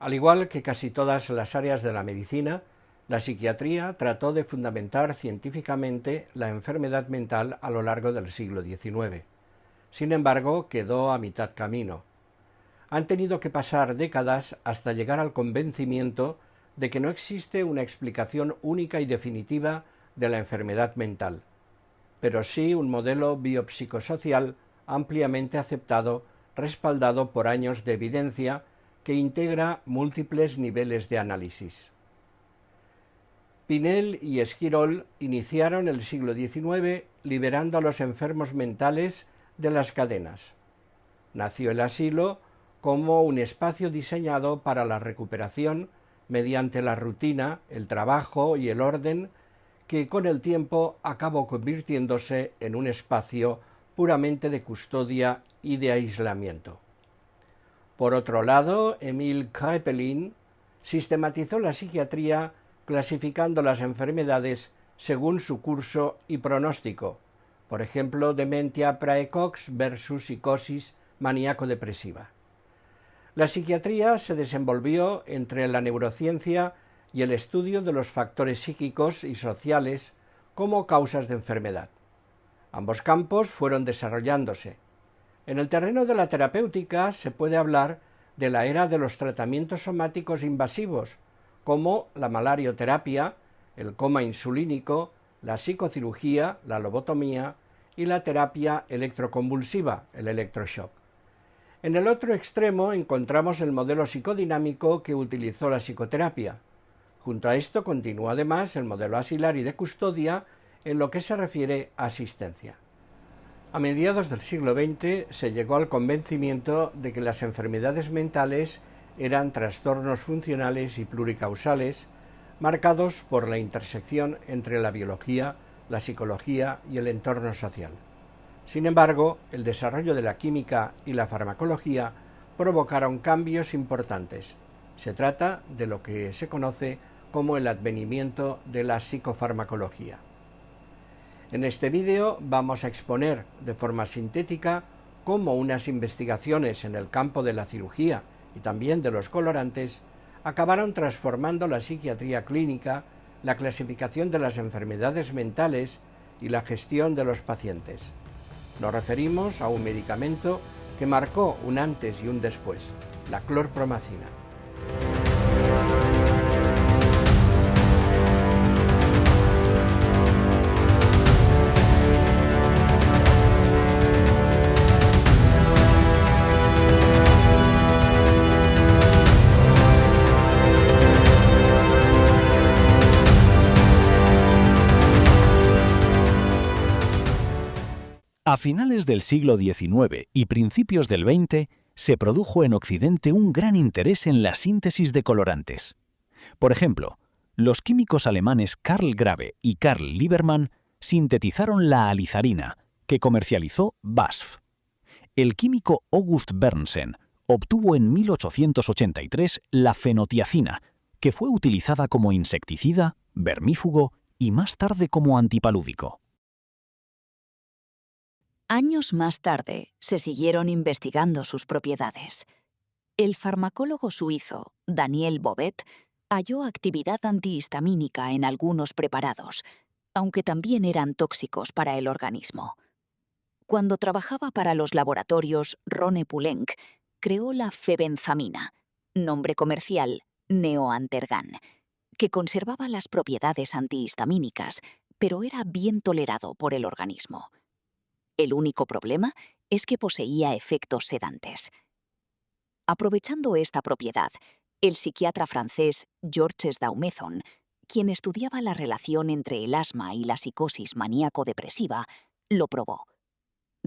Al igual que casi todas las áreas de la medicina, la psiquiatría trató de fundamentar científicamente la enfermedad mental a lo largo del siglo XIX. Sin embargo, quedó a mitad camino. Han tenido que pasar décadas hasta llegar al convencimiento de que no existe una explicación única y definitiva de la enfermedad mental, pero sí un modelo biopsicosocial ampliamente aceptado, respaldado por años de evidencia que integra múltiples niveles de análisis. Pinel y Esquirol iniciaron el siglo XIX liberando a los enfermos mentales de las cadenas. Nació el asilo como un espacio diseñado para la recuperación mediante la rutina, el trabajo y el orden, que con el tiempo acabó convirtiéndose en un espacio puramente de custodia y de aislamiento. Por otro lado, Emil Kraepelin sistematizó la psiquiatría clasificando las enfermedades según su curso y pronóstico, por ejemplo, demencia praecox versus psicosis maníaco-depresiva. La psiquiatría se desenvolvió entre la neurociencia y el estudio de los factores psíquicos y sociales como causas de enfermedad. Ambos campos fueron desarrollándose. En el terreno de la terapéutica se puede hablar de la era de los tratamientos somáticos invasivos, como la malarioterapia, el coma insulínico, la psicocirugía, la lobotomía y la terapia electroconvulsiva, el electroshock. En el otro extremo encontramos el modelo psicodinámico que utilizó la psicoterapia. Junto a esto continúa además el modelo asilar y de custodia en lo que se refiere a asistencia. A mediados del siglo XX se llegó al convencimiento de que las enfermedades mentales eran trastornos funcionales y pluricausales marcados por la intersección entre la biología, la psicología y el entorno social. Sin embargo, el desarrollo de la química y la farmacología provocaron cambios importantes. Se trata de lo que se conoce como el advenimiento de la psicofarmacología. En este vídeo vamos a exponer de forma sintética cómo unas investigaciones en el campo de la cirugía y también de los colorantes acabaron transformando la psiquiatría clínica, la clasificación de las enfermedades mentales y la gestión de los pacientes. Nos referimos a un medicamento que marcó un antes y un después, la clorpromacina. A finales del siglo XIX y principios del XX se produjo en Occidente un gran interés en la síntesis de colorantes. Por ejemplo, los químicos alemanes Karl Grave y Karl Liebermann sintetizaron la alizarina, que comercializó BASF. El químico August Bernsen obtuvo en 1883 la fenotiazina, que fue utilizada como insecticida, vermífugo y más tarde como antipalúdico. Años más tarde, se siguieron investigando sus propiedades. El farmacólogo suizo Daniel Bovet halló actividad antihistamínica en algunos preparados, aunque también eran tóxicos para el organismo. Cuando trabajaba para los laboratorios Rhone Poulenc, creó la febenzamina, nombre comercial Neoantergan, que conservaba las propiedades antihistamínicas, pero era bien tolerado por el organismo. El único problema es que poseía efectos sedantes. Aprovechando esta propiedad, el psiquiatra francés Georges Daumézon, quien estudiaba la relación entre el asma y la psicosis maníaco-depresiva, lo probó.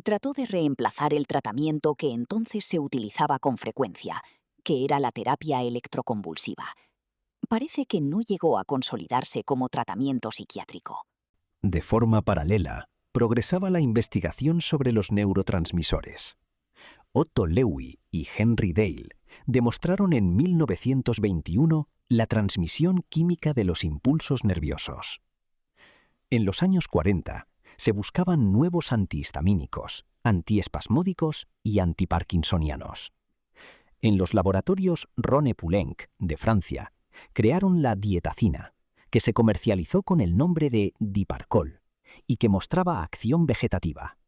Trató de reemplazar el tratamiento que entonces se utilizaba con frecuencia, que era la terapia electroconvulsiva. Parece que no llegó a consolidarse como tratamiento psiquiátrico. De forma paralela, progresaba la investigación sobre los neurotransmisores. Otto Lewy y Henry Dale demostraron en 1921 la transmisión química de los impulsos nerviosos. En los años 40 se buscaban nuevos antihistamínicos, antiespasmódicos y antiparkinsonianos. En los laboratorios Rhône-Poulenc de Francia, crearon la dietacina, que se comercializó con el nombre de Diparcol y que mostraba acción vegetativa.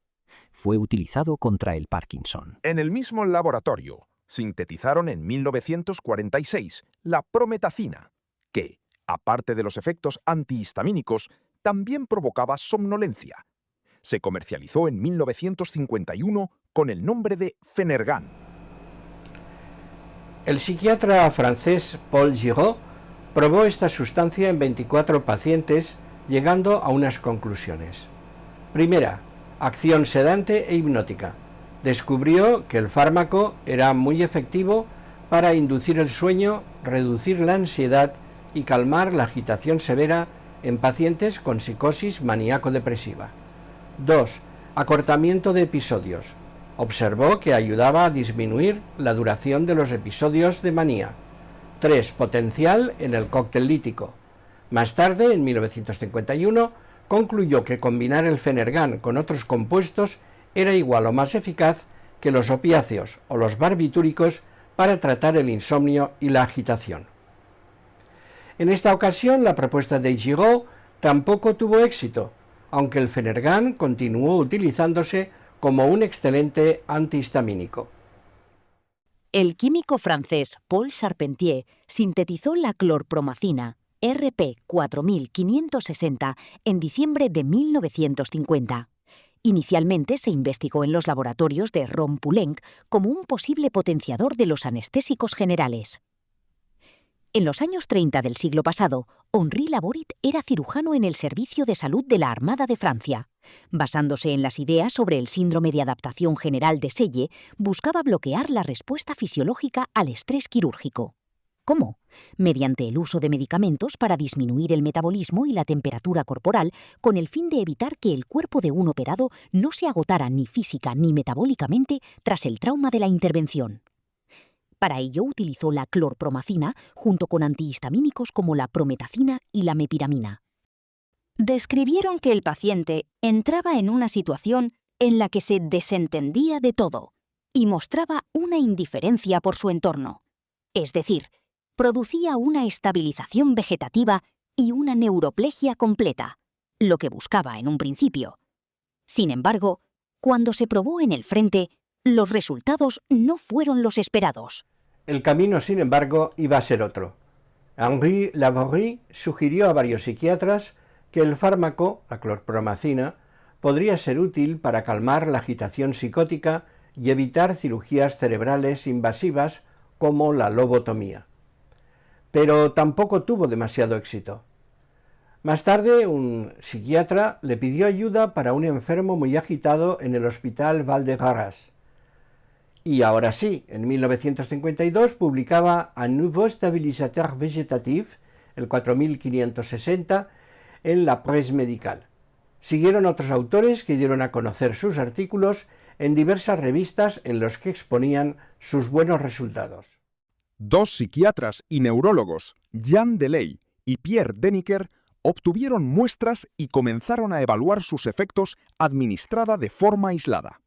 Fue utilizado contra el Parkinson. En el mismo laboratorio, sintetizaron en 1946 la prometacina, que, aparte de los efectos antihistamínicos, también provocaba somnolencia. Se comercializó en 1951 con el nombre de Fenergan. El psiquiatra francés Paul Giraud probó esta sustancia en 24 pacientes, llegando a unas conclusiones. Primera, acción sedante e hipnótica. Descubrió que el fármaco era muy efectivo para inducir el sueño, reducir la ansiedad y calmar la agitación severa en pacientes con psicosis maníaco-depresiva. 2. Acortamiento de episodios. Observó que ayudaba a disminuir la duración de los episodios de manía. 3. Potencial en el cóctel lítico. Más tarde, en 1951, concluyó que combinar el Fenergan con otros compuestos era igual o más eficaz que los opiáceos o los barbitúricos para tratar el insomnio y la agitación. En esta ocasión, la propuesta de Giraud tampoco tuvo éxito, aunque el Fenergan continuó utilizándose como un excelente antihistamínico. El químico francés Paul Charpentier sintetizó la clorpromacina, RP 4560, en diciembre de 1950. Inicialmente se investigó en los laboratorios de Rhône-Poulenc como un posible potenciador de los anestésicos generales. En los años 30 del siglo pasado, Henri Laborit era cirujano en el Servicio de Salud de la Armada de Francia. Basándose en las ideas sobre el síndrome de adaptación general de Selle, buscaba bloquear la respuesta fisiológica al estrés quirúrgico. ¿Cómo? Mediante el uso de medicamentos para disminuir el metabolismo y la temperatura corporal, con el fin de evitar que el cuerpo de un operado no se agotara ni física ni metabólicamente tras el trauma de la intervención. Para ello utilizó la clorpromacina junto con antihistamínicos como la prometacina y la mepiramina. Describieron que el paciente entraba en una situación en la que se desentendía de todo y mostraba una indiferencia por su entorno. Es decir, producía una estabilización vegetativa y una neuroplegia completa, lo que buscaba en un principio. Sin embargo, cuando se probó en el frente, los resultados no fueron los esperados. El camino, sin embargo, iba a ser otro. Henri Laborit sugirió a varios psiquiatras que el fármaco, la clorpromacina, podría ser útil para calmar la agitación psicótica y evitar cirugías cerebrales invasivas como la lobotomía. Pero tampoco tuvo demasiado éxito. Más tarde, un psiquiatra le pidió ayuda para un enfermo muy agitado en el hospital Val-de-Grâce. Y ahora sí, en 1952 publicaba Un nouveau stabilisateur végétatif, el 4560, en la Presse Médicale. Siguieron otros autores que dieron a conocer sus artículos en diversas revistas en los que exponían sus buenos resultados. Dos psiquiatras y neurólogos, Jean Delay y Pierre Deniker, obtuvieron muestras y comenzaron a evaluar sus efectos administrada de forma aislada.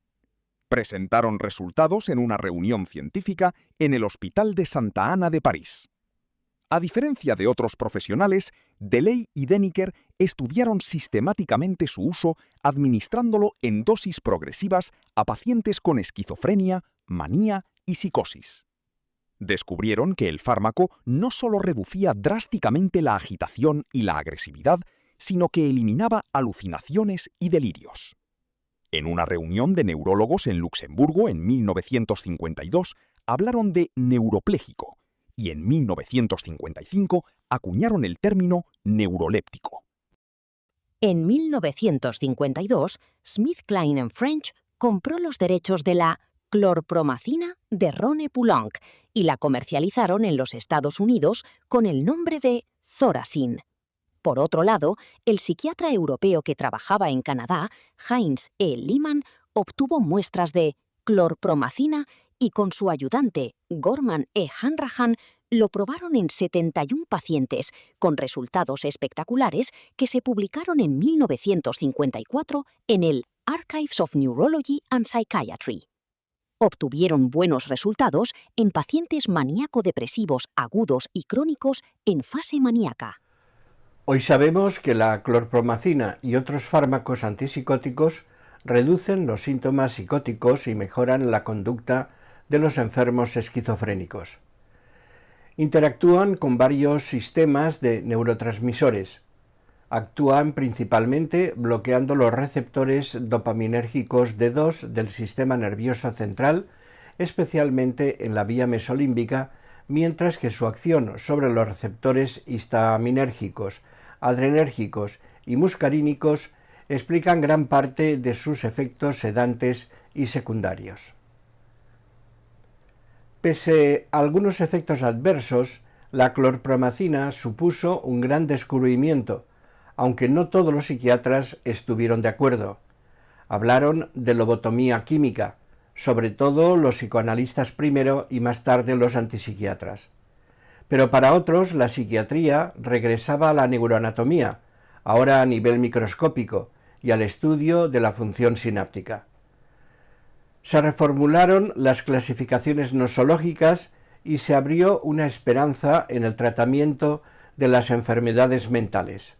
Presentaron resultados en una reunión científica en el Hospital de Santa Ana de París. A diferencia de otros profesionales, Delay y Deniker estudiaron sistemáticamente su uso administrándolo en dosis progresivas a pacientes con esquizofrenia, manía y psicosis. Descubrieron que el fármaco no solo reducía drásticamente la agitación y la agresividad, sino que eliminaba alucinaciones y delirios. En una reunión de neurólogos en Luxemburgo en 1952 hablaron de neuropléjico y en 1955 acuñaron el término neuroléptico. En 1952, SmithKline French compró los derechos de la clorpromacina de Rhône-Poulenc y la comercializaron en los Estados Unidos con el nombre de Thorazine. Por otro lado, el psiquiatra europeo que trabajaba en Canadá, Heinz E. Lehmann, obtuvo muestras de clorpromacina y con su ayudante, Gorman E. Hanrahan, lo probaron en 71 pacientes, con resultados espectaculares que se publicaron en 1954 en el Archives of Neurology and Psychiatry. Obtuvieron buenos resultados en pacientes maníaco-depresivos agudos y crónicos en fase maníaca. Hoy sabemos que la clorpromacina y otros fármacos antipsicóticos reducen los síntomas psicóticos y mejoran la conducta de los enfermos esquizofrénicos. Interactúan con varios sistemas de neurotransmisores. Actúan principalmente bloqueando los receptores dopaminérgicos D2 del sistema nervioso central, especialmente en la vía mesolímbica, mientras que su acción sobre los receptores histaminérgicos, adrenérgicos y muscarínicos explican gran parte de sus efectos sedantes y secundarios. Pese a algunos efectos adversos, la clorpromacina supuso un gran descubrimiento, aunque no todos los psiquiatras estuvieron de acuerdo. Hablaron de lobotomía química, sobre todo los psicoanalistas primero y más tarde los antipsiquiatras. Pero para otros la psiquiatría regresaba a la neuroanatomía, ahora a nivel microscópico, y al estudio de la función sináptica. Se reformularon las clasificaciones nosológicas y se abrió una esperanza en el tratamiento de las enfermedades mentales.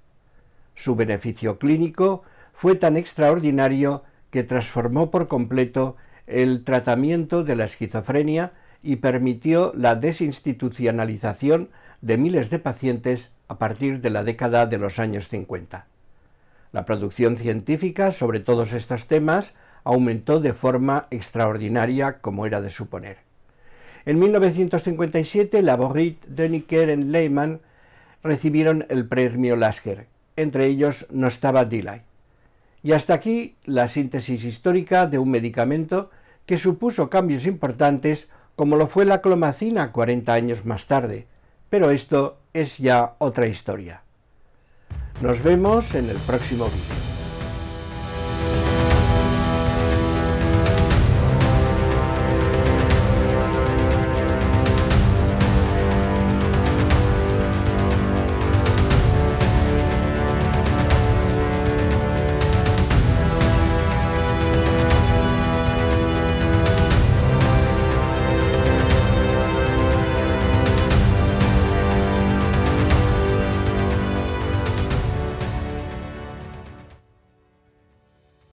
Su beneficio clínico fue tan extraordinario que transformó por completo el tratamiento de la esquizofrenia y permitió la desinstitucionalización de miles de pacientes a partir de la década de los años 50. La producción científica sobre todos estos temas aumentó de forma extraordinaria, como era de suponer. En 1957, Laborit, Döniker y Lehmann recibieron el premio Lasker. Entre ellos no estaba Dillay. Y hasta aquí la síntesis histórica de un medicamento que supuso cambios importantes, como lo fue la clomacina 40 años más tarde, pero esto es ya otra historia. Nos vemos en el próximo vídeo.